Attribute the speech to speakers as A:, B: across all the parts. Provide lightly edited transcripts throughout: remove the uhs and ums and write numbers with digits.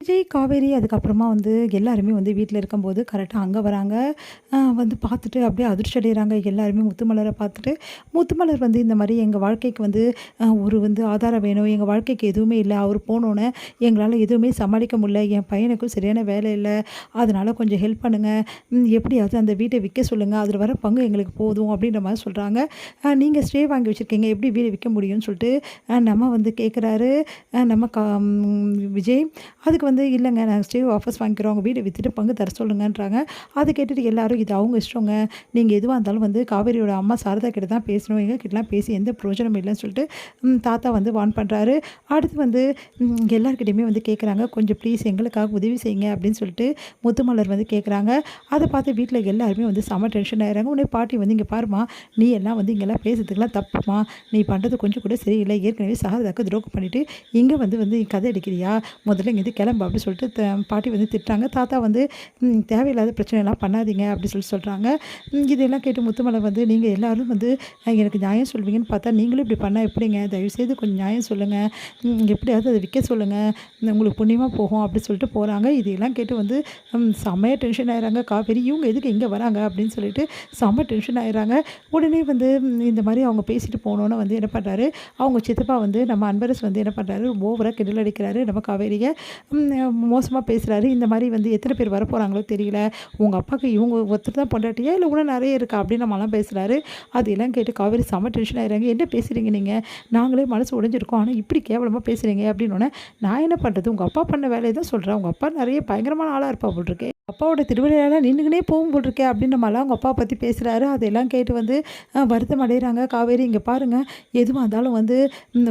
A: விஜய், காவேரி அதுக்கப்புறமா வந்து எல்லாருமே வந்து வீட்ல இருக்கும்போது கரெக்ட்டா அங்க வராங்க. வந்து பார்த்துட்டு அப்படியே அதிர்ச்சி அடையறாங்க. எல்லாருமே முத்துமலர பார்த்துட்டு, முத்துமலர் வந்து இந்த மாரி எங்க வாழ்க்கைக்கு வந்து ஒரு வந்து ஆதாரம் வேணும். எங்க வாழ்க்கைக்கு எதுவுமே இல்ல. அவரு போனோனே எங்களால எதுவுமே சமாளிக்க முடியல. என் பையனுக்கும் சரியான வேலை இல்ல. அதனால கொஞ்சம் ஹெல்ப் பண்ணுங்க. எப்படியாவது அந்த வீட்ட விக்க சொல்லுங்க. அதில வர பங்கு எங்களுக்கு போதும் அப்படின்ற மாரி சொல்றாங்க. நீங்க ஸ்டே வாங்கி வச்சிருக்கீங்க. எப்படி வீடு விக்க முடியும்னு சொல்லிட்டு நம்ம வந்து கேட்குறாரு. நம்ம விஜய். அதுக்கு வந்து இல்லங்க நாங்க ஸ்டே வாபஸ் வாங்கிக்கிறோம். அவங்க வீட வித்துட்டு பங்கு தர சொல்லுங்கன்றாங்க. அத கேட்டுட்டு எல்லாரும் இது அவங்க இஷ்டங்க. நீங்க எதுவா இருந்தாலும் வந்து காவேரியோட அம்மா சாரதா கிட்ட தான் பேசணும். எங்க கிட்டலாம் பேசி எந்த பிரயோஜனமும் இல்லன்னு சொல்லிட்டு தாத்தா வந்து வார்ன் பண்றாரு. அடுத்து வந்து எல்லார்கிட்டயுமே வந்து கேட்குறாங்க. கொஞ்சம் ப்ளீஸ் எங்களுக்காக உதவி செய்யுங்க அப்படின்னு சொல்லிட்டு முத்துமலர் வந்து கேட்குறாங்க. அத பார்த்து வீட்ல எல்லாருமே வந்து செம டென்ஷன் ஆயிடுறாங்க. உடனே பாட்டி வந்து இங்க பாரும்மா, நீ எல்லாம் வந்து இங்கெல்லாம் பேசுறதுக்குலாம் தப்புமா. நீ பண்றது கொஞ்சம் கூட சரியில்ல. ஏற்கனவே சாரதாக்கு துரோகம் பண்ணிட்டு இங்க வந்து வந்து கதை அடிக்கிறியா? முதல்ல இங்கேருந்து கிளம்பு அப்படின்னு சொல்லிட்டு பாட்டி வந்து திட்டுறாங்க. தாத்தா வந்து தேவையில்லாத பிரச்சனைலாம் பண்ணாதீங்க அப்படி சொல்றாங்க. இதெல்லாம் கேட்டு முத்துமலர் வந்து நீங்க எல்லாரும் வந்து எனக்கு நியாயம் சொல்வீங்கன்னு பார்த்தா நீங்களும் இப்படி பண்ணா எப்படிங்க? தயவுசெய்து கொஞ்சம் நியாயம் சொல்லுங்க. எப்படியாவது அத விக்க சொல்லுங்க. உங்களுக்கு புண்ணியமா போகும் அப்படி சொல்லிட்டு போறாங்க. இதெல்லாம் கேட்டு வந்து செம்மையா டென்ஷன் ஆயிடுறாங்க காவேரி. இவங்க எதுக்கு இங்க வராங்க அப்படின்னு சொல்லிட்டு செம்ம டென்ஷன் ஆயிடுறாங்க. உடனே வந்து இந்த மாரி அவங்க பேசிட்டு போனோனே வந்து என்ன பண்றாரு, அவங்க சித்தப்பா வந்து நம்ம அன்பரசு வந்து என்ன பண்றாரு, ஓவரா கிண்டல் அடிக்கிறாரு நம்ம காவேரிய. மோசமா பேசுறாரு. இந்த மாரி வந்து எத்தன பேர் வரப்போறாங்களோ தெரியல. உங்க அப்பாக்கு இவங்க ஒருத்தர் தான் பொண்டாட்டியா? இல்ல இன்னும் நெறைய இருக்கா? அப்படின்னு நம்மலாம் பேசுறாரு. அதெல்லாம் கேட்டு காவேரி செம்ம டென்ஷன் ஆயிடுறாங்க. என்ன பேசுறீங்க நீங்க? நாங்களே மனசு உடைஞ்சிருக்கோம். ஆனா இப்படி கேவலமா பேசுறீங்க அப்படின்னோனே, நான் என்ன பண்றது? உங்க அப்பா பண்ண வேலைய தான் சொல்றேன். உங்க அப்பா நெறைய பயங்கரமான ஆளா இருப்பார் போல்ருக்கு. அப்பாவோட திருவிழையால நின்னுக்குனே போகும் போல்ருக்கே அப்படின்ற மாரிலாம் அவங்க அப்பாவ பத்தி பேசுறாரு. அதெல்லாம் கேட்டு வந்து வருத்தம் அடையறாங்க. காவேரி இங்க பாருங்க, எதுவா இருந்தாலும் வந்து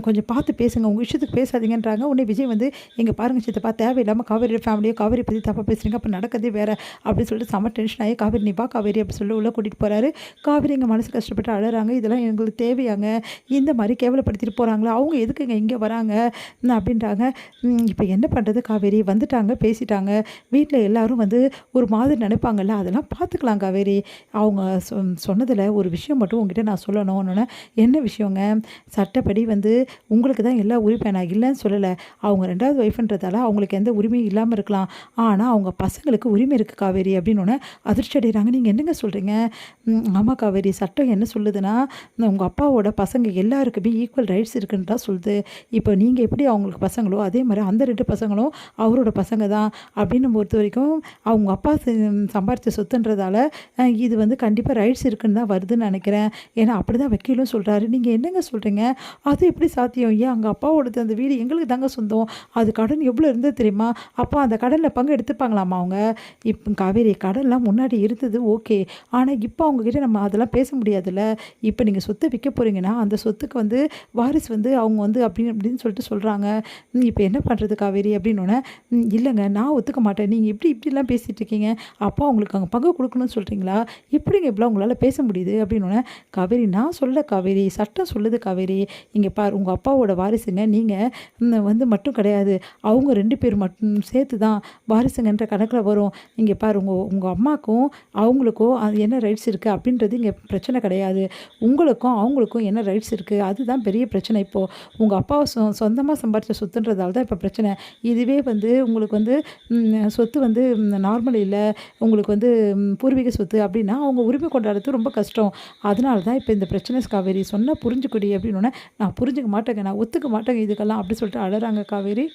A: கொஞ்சம் பார்த்து பேசுங்க. உங்க இஷ்டத்துக்கு பேசாதீங்கன்றாங்க. உடனே விஜய் வந்து இங்க பாருங்க சித்தப்பா, தேவையில்லாம காவேரியோட ஃபேமிலியோ காவேரி பத்தி தப்பா பேசுறீங்க. அப்ப நடக்கிறதே வேற அப்படின்னு சொல்லிட்டு செம்ம டென்ஷன் ஆகி காவேரி நீ வா காவேரி அப்படி சொல்லி உள்ள கூட்டிட்டு போறாரு. காவேரி எங்க மனசு கஷ்டப்பட்டு அழறாங்க. இதெல்லாம் எங்களுக்கு தேவையாங்க? இந்த மாரி கேவலப்படுத்திட்டு போறாங்களா? அவங்க எதுக்குங்க இங்க வராங்க? அப்படின்றாங்க. இப்ப என்ன பண்றது காவேரி? வந்துட்டாங்க, பேசிட்டாங்க. வீட்ல எல்லாரும் வந்து ஒரு மாதிரி நினைப்பாங்கல்ல, அதெல்லாம் பார்த்துக்கலாம் காவேரி. அவங்க சொன்னதுல ஒரு விஷயம் மட்டும் உங்ககிட்ட நான் சொல்லணும்னோனே, என்ன விஷயங்க? சட்டப்படி வந்து உங்களுக்கு தான் எல்லா உரிமை. நான் இல்லன்னு சொல்லல. அவங்க 2வது ஒய்ஃப்ன்றதால அவங்களுக்கு எந்த உரிமையும் இல்லாம இருக்கலாம். ஆனா அவங்க பசங்களுக்கு உரிமை இருக்கு காவேரி அப்படின்னோனே அதிர்ச்சி அடையறாங்க. நீங்க என்னங்க சொல்றீங்க? ஆமா காவேரி, சட்டம் என்ன சொல்லுதுன்னா, உங்க அப்பாவோட பசங்க எல்லாருக்குமே ஈக்குவல் ரைட்ஸ் இருக்குன்னு தான் சொல்லுது. இப்போ நீங்க எப்படி அவங்களுக்கு பசங்களோ, அதே மாரி அந்த 2 பசங்களும் அவரோட பசங்க தான் அப்படின்னு பொறுத்தவரைக்கும் அவங்க அப்பா சம்பாரிச்ச சொத்துன்றதால இது வந்து கண்டிப்பா ரைட்ஸ் இருக்குன்னு தான் வருதுன்னு நெனைக்கிறேன். ஏன்னா அப்படிதான் வக்கீலும் சொல்றாரு. நீங்க என்னங்க சொல்றீங்க? அது எப்படி சாத்தியம்? ஏன் அங்க அப்பாவோடது அந்த வீடு எங்களுக்கு தாங்க சொந்தம். அது கடன் எவ்வளோ இருந்தது தெரியுமா? அப்போ அந்த கடன்ல பங்கு எடுத்துப்பாங்களாமா அவங்க? இப்ப காவேரி கடன்லாம் முன்னாடி இருந்தது ஓகே. ஆனா இப்போ அவங்க கிட்ட நம்ம அதெல்லாம் பேச முடியாதுல்ல. இப்ப நீங்க சொத்த விக்க போறீங்கன்னா, அந்த சொத்துக்கு வந்து வாரிசு வந்து அவங்க வந்து அப்படின்னு இப்படின்னு சொல்லிட்டு சொல்றாங்க. இப்ப என்ன பண்றது காவேரி? அப்படின்னோனே, இல்லங்க நான் ஒத்துக்க மாட்டேன். நீங்க எப்படி இப்படிலாம் பேசிட்டு இருக்கீங்க? அப்பா உங்களுக்கு அங்க பங்கு குடுக்கணும்னு சொல்றீங்களா? எப்படிங்க இப்படிலாம் உங்களால பேச முடியுது? அப்படின்னோனே, காவேரி நான் சொல்லல காவேரி. சட்டம் சொல்லுது காவேரி. இங்க பாரு உங்க அப்பாவோட வாரிசுங்க நீங்க வந்து மட்டும் கிடையாது. அவங்க 2 பேர் மட்டும் சேர்த்து தான் வாரிசுங்கன்ற கணக்குல வரும். இங்க பாரு உங்க உங்க அம்மாக்கும், அவங்களுக்கும் அது என்ன ரைட்ஸ் இருக்கு அப்படின்றது இங்க பிரச்சனை கிடையாது. உங்களுக்கும், அவங்களுக்கும் என்ன ரைட்ஸ் இருக்கு? அதுதான் பெரிய பிரச்சனை இப்போ. உங்க அப்பா சொந்தமா சம்பாரிச்ச சொத்துன்றதால தான் இப்ப பிரச்சனை. இதுவே வந்து உங்களுக்கு வந்து சொத்து வந்து நார்மல் இல்ல. உங்களுக்கு வந்து பூர்வீக சொத்து அப்படின்னா, அவங்க உரிமை கொண்டாடுறது ரொம்ப கஷ்டம். அதனால தான் இப்ப இந்த பிரச்சனை காவேரி. சொன்னா புரிஞ்சுக்கடி அப்படின்னோனே, நான் புரிஞ்சுக்க மாட்டேங்க. நான் ஒத்துக்க மாட்டேங்க இதுக்கெல்லாம் அப்படி சொல்லிட்டு அழறாங்க காவேரி.